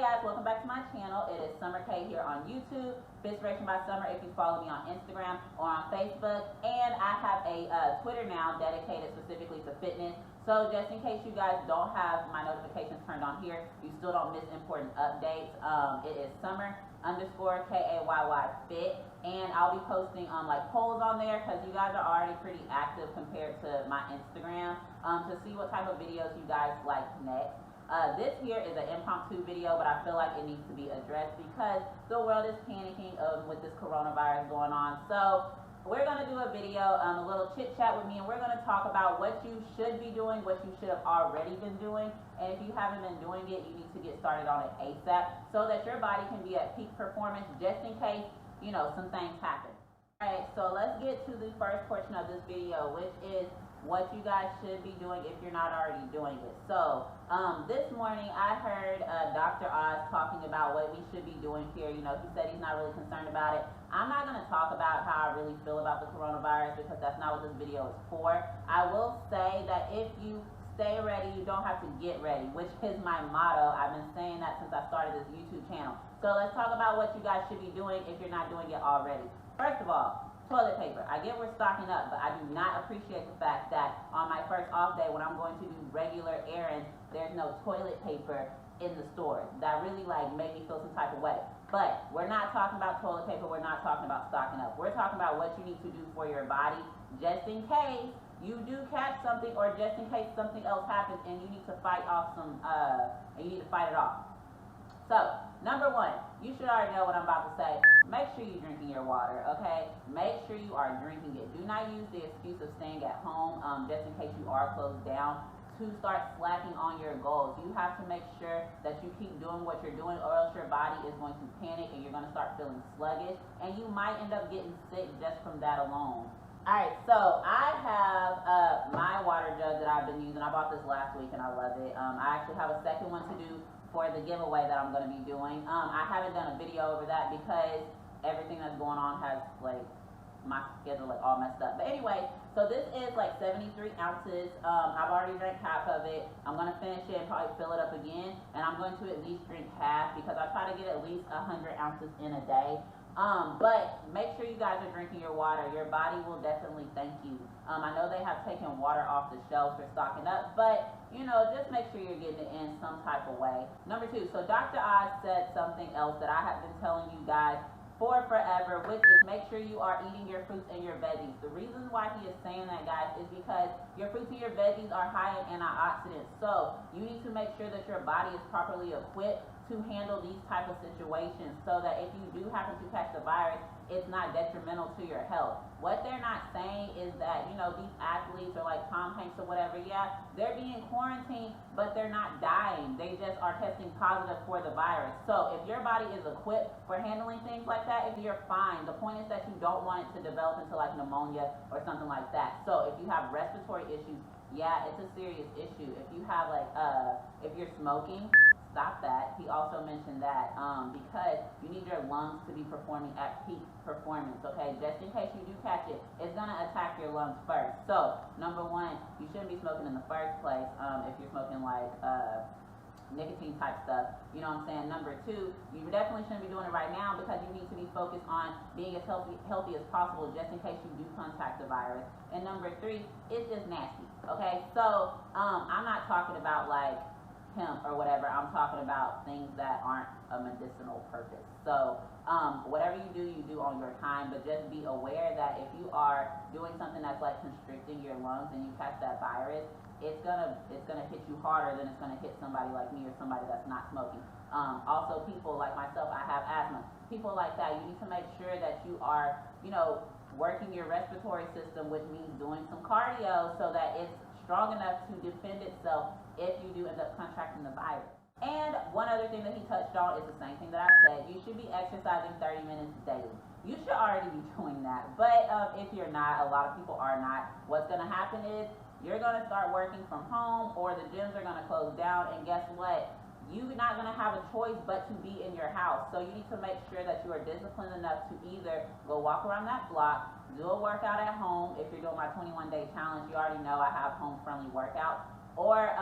guys, welcome back to my channel. It is Summer K here on YouTube, Fitspiration by Summer if you follow me on Instagram or on Facebook. And I have a Twitter now dedicated specifically to fitness. So just in case you guys don't have my notifications turned on here, you still don't miss important updates. It is Summer_KAYY Fit. And I'll be posting like polls on there because you guys are already pretty active compared to my Instagram to see what type of videos you guys like next. This here is an impromptu video, but I feel like it needs to be addressed because the world is panicking with this coronavirus going on. So we're going to do a video, a little chit chat with me, and we're going to talk about what you should be doing, what you should have already been doing, and if you haven't been doing it, you need to get started on it ASAP so that your body can be at peak performance just in case, you know, some things happen. All right, so let's get to the first portion of this video, which is what you guys should be doing if you're not already doing it. So this morning I heard Dr. Oz talking about what we should be doing here. You know, he said he's not really concerned about it. I'm not going to talk about how I really feel about the coronavirus because that's not what this video is for. I will say that if you stay ready, you don't have to get ready, which is my motto. I've been saying that since I started this YouTube channel. So let's talk about what you guys should be doing if you're not doing it already. First of all, toilet paper. I get we're stocking up, but I do not appreciate the fact that on my first off day when I'm going to do regular errands, there's no toilet paper in the stores. That really made me feel some type of way. But we're not talking about toilet paper. We're not talking about stocking up. We're talking about what you need to do for your body just in case you do catch something or just in case something else happens and you need to fight off it off. So, number one, you should already know what I'm about to say. Make sure you're drinking your water, okay? Make sure you are drinking it. Do not use the excuse of staying at home just in case you are closed down to start slacking on your goals. You have to make sure that you keep doing what you're doing or else your body is going to panic and you're going to start feeling sluggish and you might end up getting sick just from that alone. Alright, so I have my water jug that I've been using. I bought this last week and I love it. I actually have a second one to do for the giveaway that I'm going to be doing. I haven't done a video over that because everything that's going on has my schedule all messed up. But anyway, so this is 73 ounces. I've already drank half of it. I'm going to finish it and probably fill it up again. And I'm going to at least drink half because I try to get at least 100 ounces in a day. But make sure you guys are drinking your water. Your body will definitely thank you. I know they have taken water off the shelves for stocking up, but you know, just make sure you're getting it in some type of way. Number two, so Dr. Oz said something else that I have been telling you guys for forever, which is make sure you are eating your fruits and your veggies. The reason why he is saying that, guys, is because your fruits and your veggies are high in antioxidants. So you need to make sure that your body is properly equipped to handle these type of situations so that if you do happen to catch the virus, it's not detrimental to your health. What they're not saying is that, you know, these athletes or like Tom Hanks or whatever, yeah, they're being quarantined, but they're not dying. They just are testing positive for the virus. So if your body is equipped for handling things like that, you're fine. The point is that you don't want it to develop into pneumonia or something like that. So if you have respiratory issues, yeah, it's a serious issue. If you have if you're smoking, stop that. He also mentioned that because you need your lungs to be performing at peak performance, okay? Just in case you do catch it, it's going to attack your lungs first. So, number one, you shouldn't be smoking in the first place if you're smoking nicotine type stuff, you know what I'm saying? Number two, you definitely shouldn't be doing it right now because you need to be focused on being as healthy as possible just in case you do contact the virus. And number three, it's just nasty, okay? So, I'm not talking about hemp or whatever. I'm talking about things that aren't a medicinal purpose. So whatever you do on your time, but just be aware that if you are doing something that's constricting your lungs and you catch that virus, it's gonna hit you harder than it's gonna hit somebody like me or somebody that's not smoking. Also, people like myself, I have asthma. People like that, you need to make sure that you are, you know, working your respiratory system, which means doing some cardio so that it's strong enough to defend itself if you do end up contracting the virus. And one other thing that he touched on is the same thing that I said. You should be exercising 30 minutes daily. You should already be doing that. But if you're not, a lot of people are not, what's going to happen is you're going to start working from home or the gyms are going to close down. And guess what? You're not going to have a choice but to be in your house. So you need to make sure that you are disciplined enough to either go walk around that block, do a workout at home. If you're doing my 21-day challenge, you already know I have home-friendly workouts. Or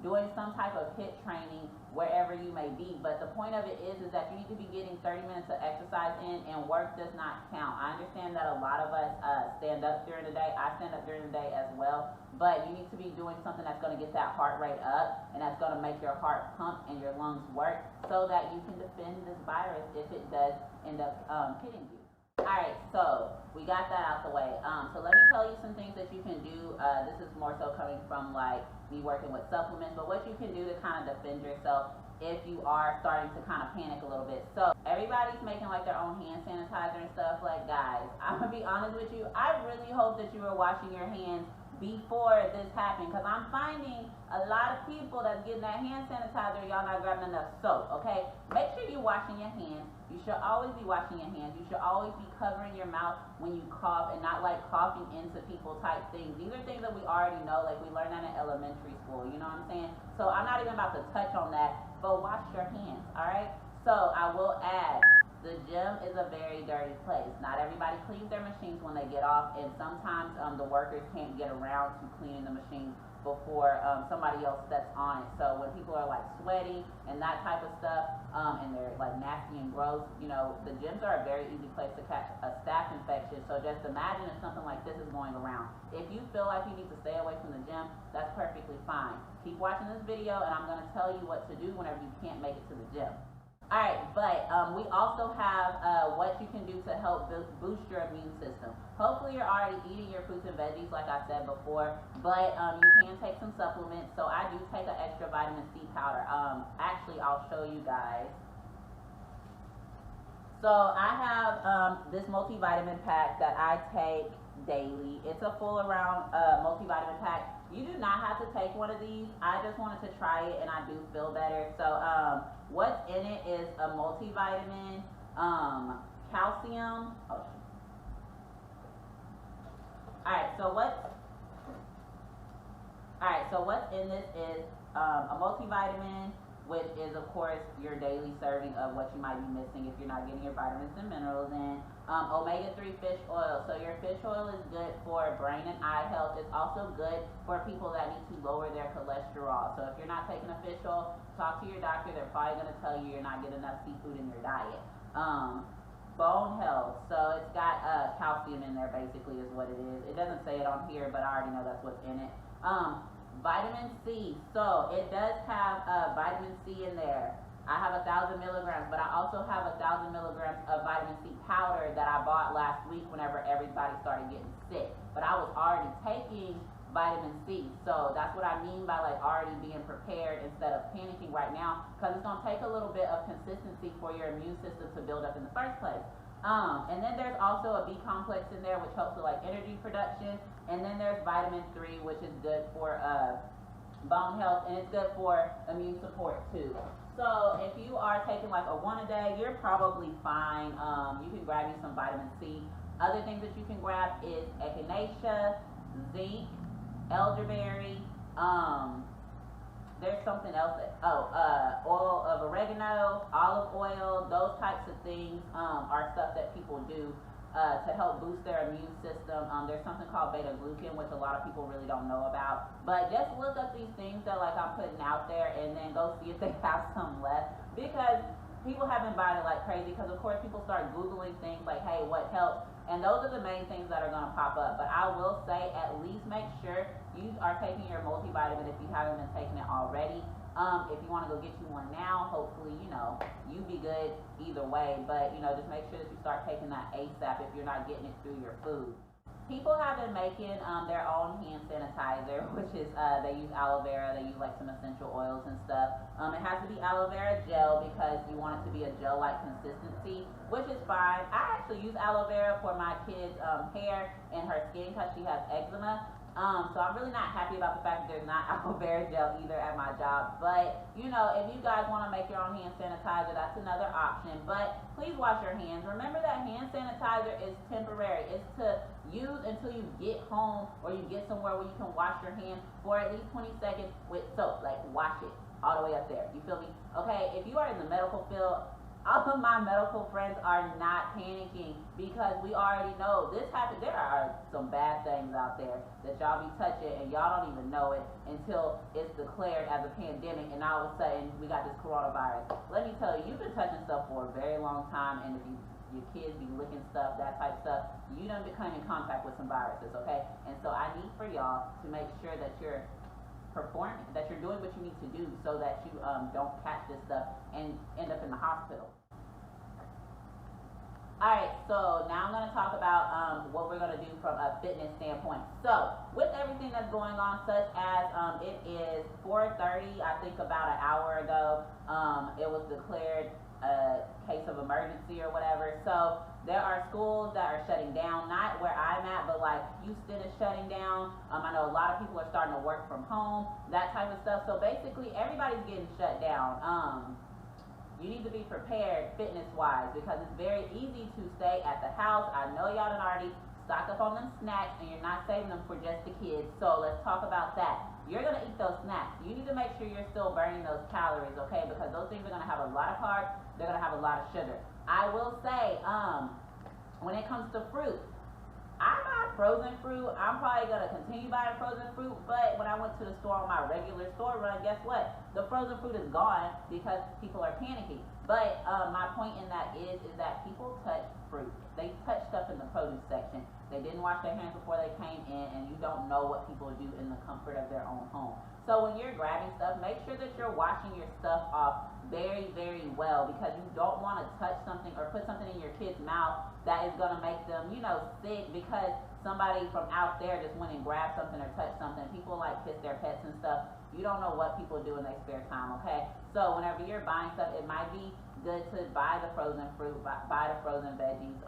doing some type of HIIT training wherever you may be. But the point of it is that you need to be getting 30 minutes of exercise in, and work does not count. I understand that a lot of us stand up during the day. I stand up during the day as well, but you need to be doing something that's going to get that heart rate up, and that's going to make your heart pump and your lungs work, so that you can defend this virus if it does end up hitting you. Alright, so we got that out the way. So let me tell you some things that you can do. This is more so coming from like me working with supplements, but what you can do to kind of defend yourself if you are starting to kind of panic a little bit. So everybody's making like their own hand sanitizer and stuff. Like, guys, I'm gonna be honest with you, I really hope that you were washing your hands before this happened, because I'm finding a lot of people that's getting that hand sanitizer, y'all not grabbing enough soap. Okay, make sure you're washing your hands. You should always be washing your hands. You should always be covering your mouth when you cough, and not like coughing into people type things. These are things that we already know, like we learned that in elementary school, you know what I'm saying? So I'm not even about to touch on that, but wash your hands. All right, so I will add, the gym is a very dirty place. Not everybody cleans their machines when they get off, and sometimes the workers can't get around to cleaning the machine before somebody else steps on it. So when people are like sweaty and that type of stuff, and they're like nasty and gross, you know, the gyms are a very easy place to catch a staph infection. So just imagine if something like this is going around. If you feel like you need to stay away from the gym, that's perfectly fine. Keep watching this video, and I'm going to tell you what to do whenever you can't make it to the gym. Alright, but we also have what you can do to help boost your immune system. Hopefully you're already eating your fruits and veggies like I said before, but you can take some supplements. So I do take an extra vitamin C powder. Actually, I'll show you guys. So I have this multivitamin pack that I take daily. It's a full around multivitamin pack. You do not have to take one of these. I just wanted to try it, and I do feel better. So what's in it is a multivitamin, calcium. Oh, alright, so what's in this is a multivitamin, which is of course your daily serving of what you might be missing if you're not getting your vitamins and minerals in. Omega-3 fish oil. So your fish oil is good for brain and eye health. It's also good for people that need to lower their cholesterol. So if you're not taking a fish oil, talk to your doctor. They're probably going to tell you you're not getting enough seafood in your diet. Bone health. So it's got calcium in there, basically, is what it is. It doesn't say it on here, but I already know that's what's in it. Vitamin C. So it does have vitamin C in there. I have 1,000 milligrams, but I also have 1,000 milligrams of vitamin C powder that I bought last week whenever everybody started getting sick. But I was already taking vitamin C, so that's what I mean by like already being prepared instead of panicking right now, because it's going to take a little bit of consistency for your immune system to build up in the first place. And then there's also a B complex in there, which helps with like energy production. And then there's vitamin 3, which is good for bone health, and it's good for immune support too. So if you are taking like a 1 a day, you're probably fine. You can grab you some vitamin C. Other things that you can grab is echinacea, zinc, elderberry. There's something else that, oil of oregano, olive oil. Those types of things are stuff that people do to help boost their immune system. There's something called beta glucan, which a lot of people really don't know about. But just look up these things that like I'm putting out there, and then go see if they have some left, because people have been buying it like crazy. Because of course people start Googling things like, hey, what helps? And those are the main things that are going to pop up. But I will say, at least make sure you are taking your multivitamin if you haven't been taking it already. If you want to go get you one now, hopefully, you know, you be good either way. But, you know, just make sure that you start taking that ASAP if you're not getting it through your food. People have been making their own hand sanitizer, which is, they use aloe vera, they use like some essential oils and stuff. It has to be aloe vera gel because you want it to be a gel-like consistency, which is fine. I actually use aloe vera for my kid's hair and her skin because she has eczema. So I'm really not happy about the fact that there's not aloe vera gel either at my job. But, you know, if you guys want to make your own hand sanitizer, that's another option. But please wash your hands. Remember that hand sanitizer is temporary. It's to use until you get home or you get somewhere where you can wash your hands for at least 20 seconds with soap. Like, wash it all the way up there. You feel me? Okay, if you are in the medical field, all of my medical friends are not panicking because we already know this happened. There are some bad things out there that y'all be touching and y'all don't even know it until it's declared as a pandemic, and all of a sudden we got this coronavirus. Let me tell you, you've been touching stuff for a very long time, and if your kids be licking stuff, that type of stuff, you done become in contact with some viruses, okay? And so I need for y'all to make sure that you're performing, that you're doing what you need to do so that you don't catch this stuff and end up in the hospital. Alright, so now I'm going to talk about what we're going to do from a fitness standpoint. So, with everything that's going on, such as it is 4:30, I think about an hour ago, it was declared a case of emergency or whatever. So, there are schools that are shutting down, not where I'm at, but like Houston is shutting down. I know a lot of people are starting to work from home, that type of stuff. So, basically, everybody's getting shut down. You need to be prepared fitness-wise because it's very easy to stay at the house. I know y'all done already stocked up on them snacks and you're not saving them for just the kids. So let's talk about that. You're going to eat those snacks. You need to make sure you're still burning those calories, okay? Because those things are going to have a lot of carbs. They're going to have a lot of sugar. I will say, when it comes to fruit, I buy frozen fruit. I'm probably going to continue buying frozen fruit, but when I went to the store on my regular store run, guess what? The frozen fruit is gone because people are panicking. But my point in that is that people touch fruit. They touch stuff in the produce section. They didn't wash their hands before they came in, and you don't know what people do in the comfort of their own home. So when you're grabbing stuff, make sure that you're washing your stuff off very, very well because you don't want to touch something or put something in your kid's mouth that is going to make them, sick because somebody from out there just went and grabbed something or touched something. People like kiss their pets and stuff. You don't know what people do in their spare time, okay? So whenever you're buying stuff, it might be good to buy the frozen fruit, buy the frozen veggies.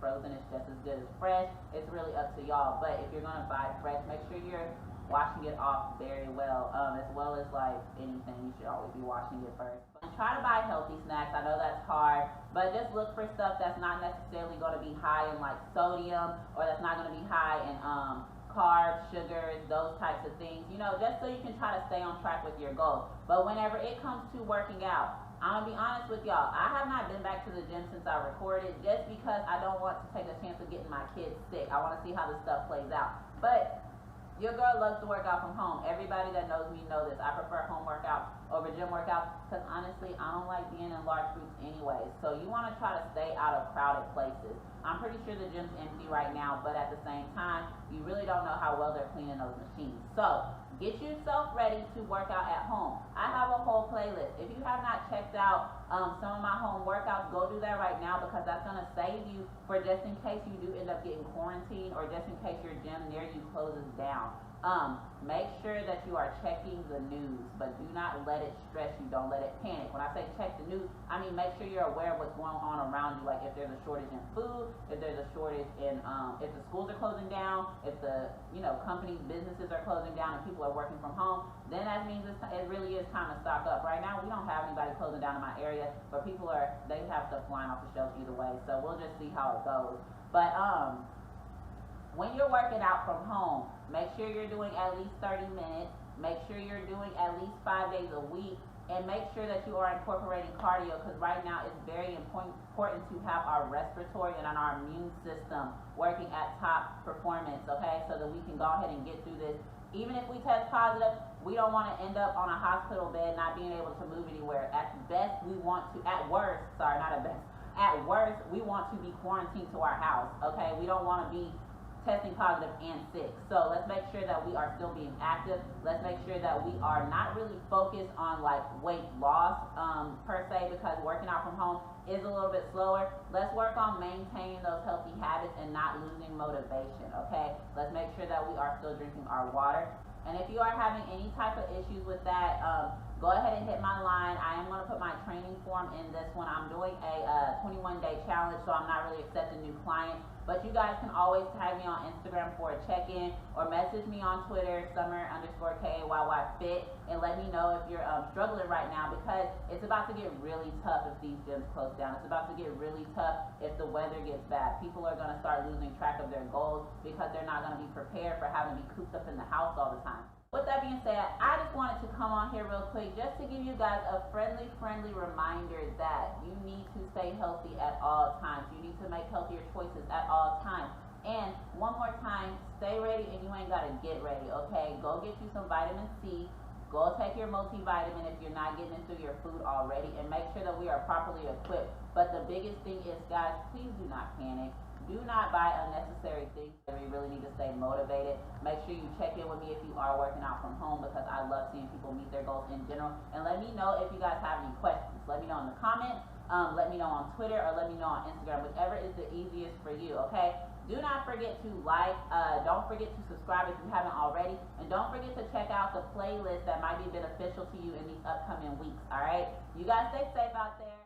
Frozen is just as good as fresh. It's really up to y'all. But if you're going to buy fresh, make sure you're washing it off very well. As well as like anything, you should always be washing it first. And try to buy healthy snacks. I know that's hard, but just look for stuff that's not necessarily going to be high in like sodium, or that's not going to be high in carbs, sugars, those types of things, just so you can try to stay on track with your goals. But whenever it comes to working out, I'm going to be honest with y'all, I have not been back to the gym since I recorded just because I don't want to take a chance of getting my kids sick. I want to see how this stuff plays out. But your girl loves to work out from home. Everybody that knows me know this. I prefer home workouts over gym workouts because honestly, I don't like being in large groups anyway. So you want to try to stay out of crowded places. I'm pretty sure the gym's empty right now, but at the same time, you really don't know how well they're cleaning those machines. So get yourself ready to work out at home. I have a whole playlist. If you have not checked out some of my home workouts, go do that right now because that's going to save you for just in case you do end up getting quarantined or just in case your gym near you closes down. Make sure that you are checking the news, but do not let it stress you. Don't let it panic. When I say check the news, I mean make sure you're aware of what's going on around you. Like if there's a shortage in food, if there's a shortage in, if the schools are closing down, if the, companies, businesses are closing down and people are working from home, then that means it really is time to stock up. Right now, we don't have anybody closing down in my area, but they have stuff flying off the shelves either way. So we'll just see how it goes. But, when you're working out from home, make sure you're doing at least 30 minutes. Make sure you're doing at least 5 days a week. And make sure that you are incorporating cardio because right now it's very important to have our respiratory and our immune system working at top performance, okay? So that we can go ahead and get through this. Even if we test positive, we don't want to end up on a hospital bed not being able to move anywhere. At worst, we want to be quarantined to our house, okay? We don't want to be testing positive and sick. So let's make sure that we are still being active. Let's make sure that we are not really focused on like weight loss per se because working out from home is a little bit slower. Let's work on maintaining those healthy habits and not losing motivation, okay? Let's make sure that we are still drinking our water. And if you are having any type of issues with that, go ahead and hit my line. I am going to put my training form in this one. I'm doing a 21-day challenge, so I'm not really accepting new clients. But you guys can always tag me on Instagram for a check-in or message me on Twitter, summer_KAYYFit, and let me know if you're struggling right now because it's about to get really tough if these gyms close down. It's about to get really tough if the weather gets bad. People are going to start losing track of their goals because they're not going to be prepared for having to be cooped up in the house all the time. With that being said, I just wanted to come on here real quick just to give you guys a friendly reminder that you need to stay healthy at all times. You need to make healthier choices at all times. And one more time, stay ready and you ain't gotta get ready, okay? Go get you some vitamin C. Go take your multivitamin if you're not getting it through your food already, and make sure that we are properly equipped. But the biggest thing is, guys, please do not panic. Do not buy unnecessary things. We really need to stay motivated. Make sure you check in with me if you are working out from home, because I love seeing people meet their goals in general. And let me know if you guys have any questions. Let me know in the comments. Let me know on Twitter, or let me know on Instagram, whichever is the easiest for you, okay? Do not forget to like, don't forget to subscribe if you haven't already, and don't forget to check out the playlist that might be beneficial to you in these upcoming weeks, all right? You guys stay safe out there.